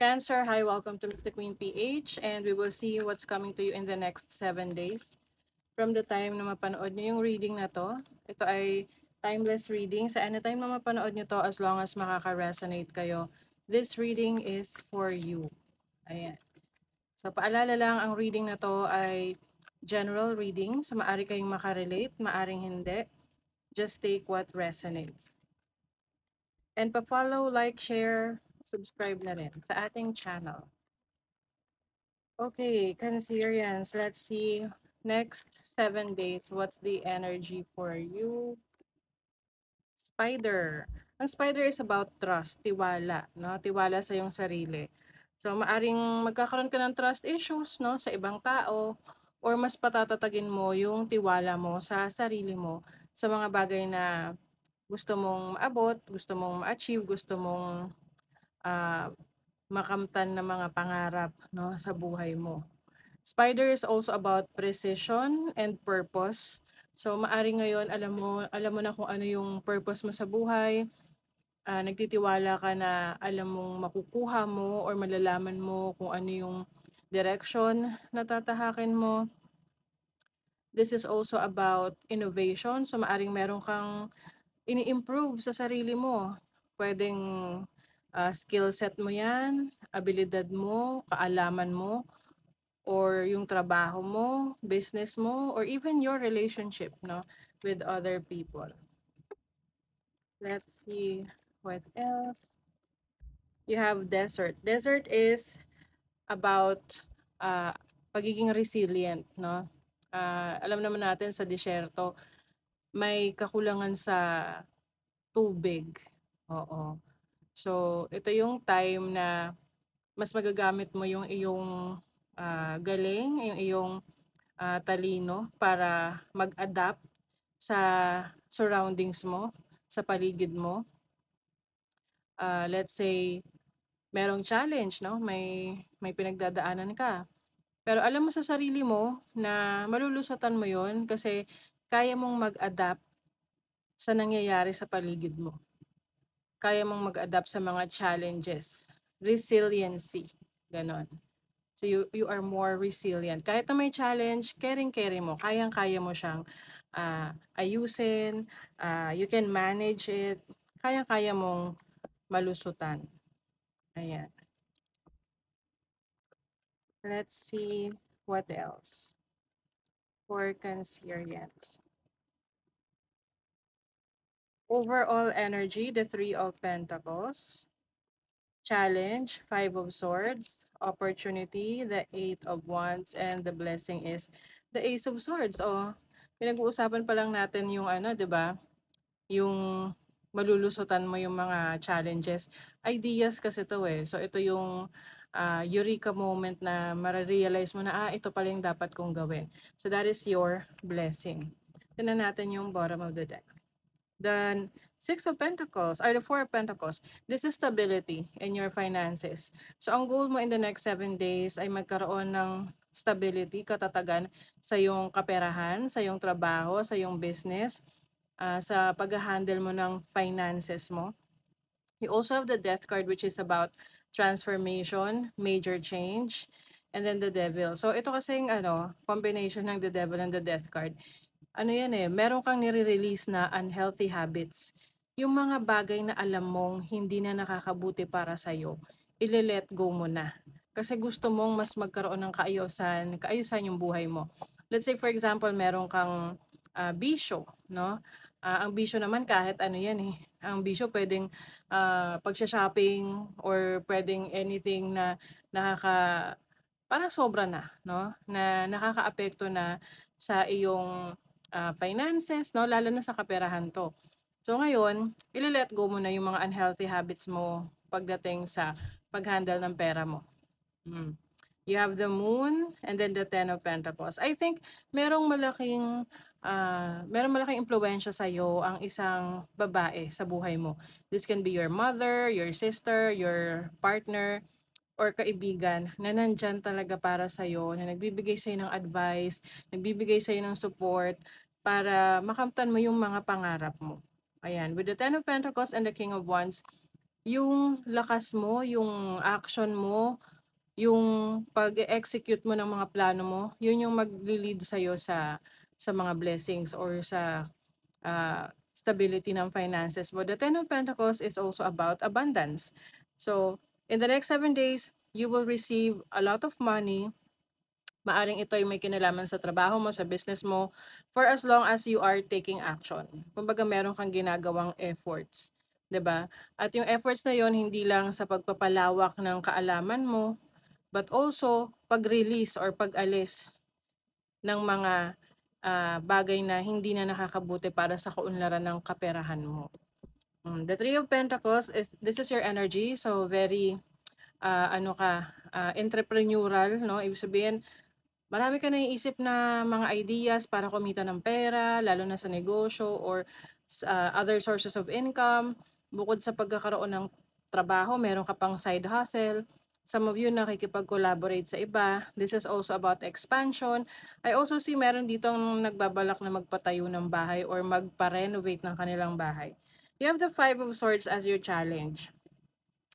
Cancer, hi, welcome to Mr. Queen PH, and we will see what's coming to you in the next 7 days. From the time na mapanood nyo yung reading na to, ito ay timeless reading. Sa anytime na mapanood nyo to, as long as makaka-resonate kayo, this reading is for you. Ayan. So paalala lang, ang reading na to ay general reading. So maari kayong makarelate, maaring hindi. Just take what resonates. And pa-follow, like, share, subscribe na rin sa ating channel. Okay, Cancerians, let's see. Next 7 days, what's the energy for you? Spider. Ang spider is about trust, tiwala, no? Tiwala sa iyong sarili. So, maaring magkakaroon ka ng trust issues, no? Sa ibang tao, or mas patatatagin mo yung tiwala mo sa sarili mo sa mga bagay na gusto mong maabot, gusto mong ma-achieve, gusto mong ah, makamtan ng mga pangarap, no? Sa buhay mo. Spider is also about precision and purpose. So maari ngayon alam mo na kung ano yung purpose mo sa buhay. Nagtitiwala ka na alam mong makukuha mo or malalaman mo kung ano yung direction na tatahakin mo. This is also about innovation. So maaring meron kang ini-improve sa sarili mo. Pwedeng skill set mo 'yan, abilidad mo, kaalaman mo, or yung trabaho mo, business mo, or even your relationship, no, with other people. Let's see what else. You have desert. Desert is about uh, pagiging resilient, no? Alam naman natin sa disyerto, may kakulangan sa tubig. Oo. So, ito yung time na mas magagamit mo yung iyong galing, yung iyong talino para mag-adapt sa surroundings mo, sa paligid mo. Let's say, merong challenge, no? May pinagdadaanan ka. Pero alam mo sa sarili mo na malulusutan mo yon kasi kaya mong mag-adapt sa nangyayari sa paligid mo. Kaya mong mag-adapt sa mga challenges. Resiliency. Ganon. So you are more resilient. Kahit na may challenge, caring-carry mo. Kayang-kaya mo siyang ayusin. You can manage it. Kayang-kaya mong malusutan. Ayan. Let's see what else. For Cancerians. Overall energy, the Three of Pentacles. Challenge, Five of Swords. Opportunity, the Eight of Wands. And the blessing is the Ace of Swords. O, pinag-uusapan pa lang natin yung ano, di ba? Yung malulusutan mo yung mga challenges. Ideas kasi to eh. So, ito yung eureka moment na mararealize mo na, ito pala yung dapat kong gawin. So, that is your blessing. Tignan natin yung bottom of the deck. The Six of Pentacles, or the Four of Pentacles, this is stability in your finances. So, ang goal mo in the next 7 days ay magkaroon ng stability, katatagan sa iyong kaperahan, sa iyong trabaho, sa iyong business, sa pag-handle mo ng finances mo. You also have the Death card, which is about transformation, major change, and then the Devil. So, ito kasing combination ng the Devil and the Death card. Ano yan eh, meron kang nire-release na unhealthy habits. Yung mga bagay na alam mong hindi na nakakabuti para sa'yo, ile-let go mo na. Kasi gusto mong mas magkaroon ng kaayusan yung buhay mo. Let's say for example, meron kang bisyo, no? Ang bisyo naman kahit ano yan eh. Ang bisyo pwedeng pagsha-shopping or pwedeng anything na parang sobra na, no? Na nakakaapekto na sa iyong finances, no? Lalo na sa kaperahan to. So ngayon, ile-let go mo na yung mga unhealthy habits mo pagdating sa pag-handle ng pera mo. You have the Moon and then the Ten of Pentacles. I think merong malaking impluwensya sa iyo ang isang babae sa buhay mo. This can be your mother, your sister, your partner, or kaibigan na nandyan talaga para sa iyo, na nagbibigay sa ng advice, nagbibigay sa ng support para makamtan mo yung mga pangarap mo. Ayan, with the Ten of Pentacles and the King of Wands, yung lakas mo, yung action mo, yung pag-e-execute mo ng mga plano mo, yun yung magle-lead sa'yo sa mga blessings or sa stability ng finances mo. The Ten of Pentacles is also about abundance. So, in the next 7 days, you will receive a lot of money. Maaring ito ay may kinalaman sa trabaho mo, sa business mo, for as long as you are taking action. Kumbaga, meron kang ginagawang efforts. 'Di ba? At yung efforts na yon hindi lang sa pagpapalawak ng kaalaman mo, but also pag-release or pag-alis ng mga bagay na hindi na nakakabuti para sa kaunlaran ng kaperahan mo. The Three of Pentacles is this is your energy, so very ano ka, entrepreneurial, no? Ibig sabihin, marami ka naiisip na mga ideas para kumita ng pera, lalo na sa negosyo or other sources of income. Bukod sa pagkakaroon ng trabaho, meron ka pang side hustle. Some of you nakikipag-collaborate sa iba. This is also about expansion. I also see meron dito ang nagbabalak na magpatayo ng bahay or magpa-renovate ng kanilang bahay. You have the Five of Swords as your challenge.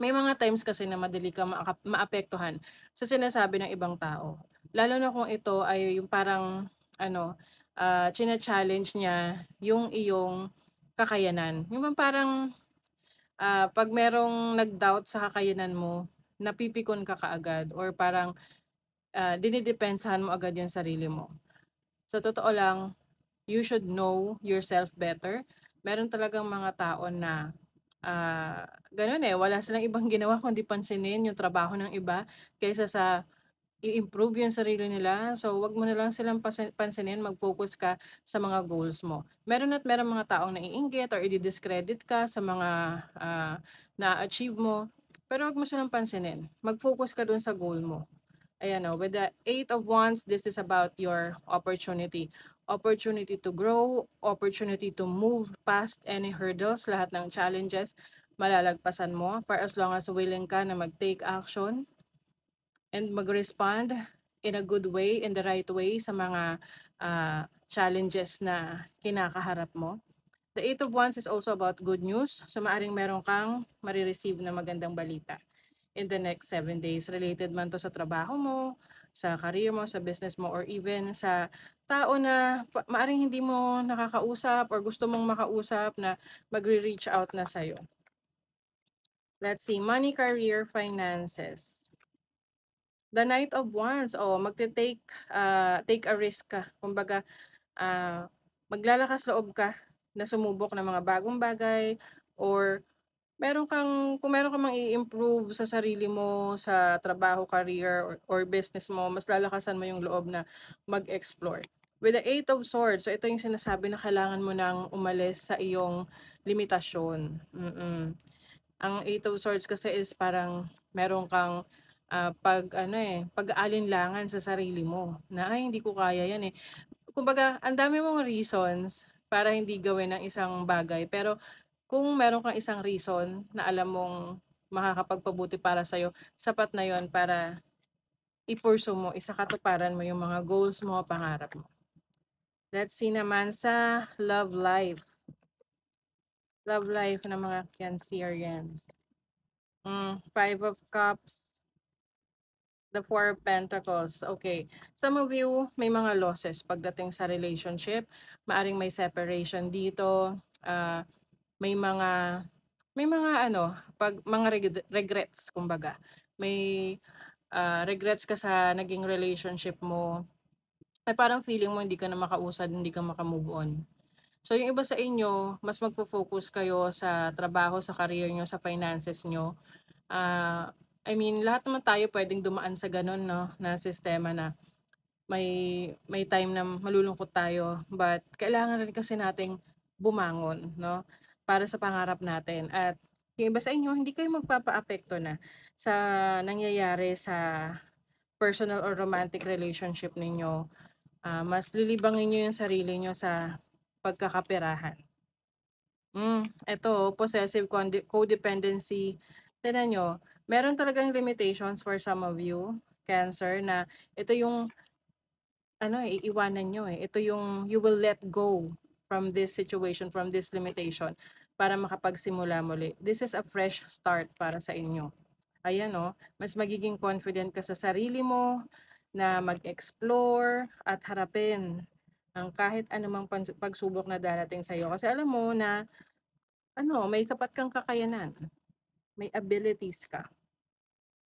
May mga times kasi na madali kang maapektuhan sa sinasabi ng ibang tao. Lalo na kung ito ay yung parang ano, china-challenge niya yung iyong kakayanan. Yung bang parang 'pag merong nag-doubt sa kakayanan mo, napipikon ka kaagad or parang dinidepensahan mo agad yung sarili mo. Sa totoo lang, you should know yourself better. Meron talagang mga tao na gano'n, eh, wala silang ibang ginawa kundi pansinin yung trabaho ng iba kaysa sa i-improve yung sarili nila. So, 'wag mo na lang silang pansinin, mag-focus ka sa mga goals mo. Meron at meron mga taong naiinggit or i-discredit ka sa mga na-achieve mo, pero 'wag mo silang pansinin. Mag-focus ka dun sa goal mo. Ayan o, with the Eight of Wands, this is about your opportunity. Opportunity to grow, opportunity to move past any hurdles, lahat ng challenges, malalagpasan mo for as long as willing ka na mag-take action and mag-respond in a good way, in the right way sa mga challenges na kinakaharap mo. The Eight of Wands is also about good news. So maaring meron kang marireceive na magandang balita in the next 7 days. Related man to sa trabaho mo, sa career mo, sa business mo, or even sa tao na maaring hindi mo nakakausap or gusto mong makausap na magre-reach out na sa'yo. Let's see, money, career, finances. The Knight of Wands, magte-take take a risk ka. Kumbaga, maglalakas loob ka na sumubok ng mga bagong bagay or kung meron kang mang i-improve sa sarili mo, sa trabaho, career, or business mo, mas lalakasan mo yung loob na mag-explore. With the Eight of Swords, so ito yung sinasabi na kailangan mo nang umalis sa iyong limitasyon. Ang Eight of Swords kasi is parang meron kang pag-aalinlangan sa sarili mo na ay hindi ko kaya yan eh. Kumbaga, ang dami mong reasons para hindi gawin ang isang bagay. Pero kung meron kang isang reason na alam mong makakapagpabuti para sa'yo, sapat na yon para i-pursue mo, isakatuparan mo yung mga goals mo, pangarap mo. Let's see naman sa love life. Love life ng mga Cancerians. Five of Cups, the Four of Pentacles. Okay. Some of you, may mga losses pagdating sa relationship. Maaring may separation dito. May mga regrets kumbaga. May regrets ka sa naging relationship mo. Ay parang feeling mo hindi ka na makausad, hindi ka maka-move on. So yung iba sa inyo, mas magfo-focus kayo sa trabaho, sa career nyo, sa finances nyo. I mean, lahat naman tayo pwedeng dumaan sa ganun, no, na sistema na may may time na malulungkot tayo, but kailangan rin kasi nating bumangon, no, para sa pangarap natin. At yung iba sa inyo, hindi kayo magpapaapekto na sa nangyayari sa personal or romantic relationship ninyo. Mas lilibangin niyo yung sarili niyo sa pagkakaperahan. Eto, possessive codependency. Tignan niyo, meron talagang limitations for some of you, Cancer, na ito yung iiwanan niyo, eh. Ito yung you will let go from this situation, from this limitation para makapagsimula muli. This is a fresh start para sa inyo. Ayan o, mas magiging confident ka sa sarili mo na mag-explore at harapin ang kahit anumang pagsubok na darating sa'yo. Kasi alam mo na may sapat kang kakayanan, may abilities ka.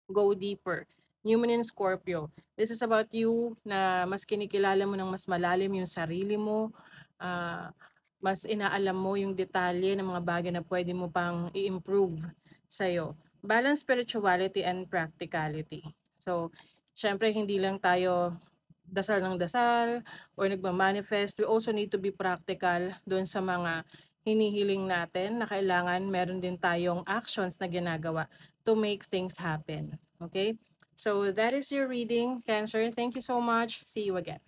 Go deeper. Human in Scorpio. This is about you na mas kinikilala mo ng mas malalim yung sarili mo, mas inaalam mo yung detalye ng mga bagay na pwede mo pang i-improve sa'yo. Balance spirituality and practicality. So, syempre hindi lang tayo dasal ng dasal or nagmamanifest. We also need to be practical doon sa mga hinihiling natin na kailangan meron din tayong actions na ginagawa to make things happen. Okay? So that is your reading, Cancer. Thank you so much. See you again.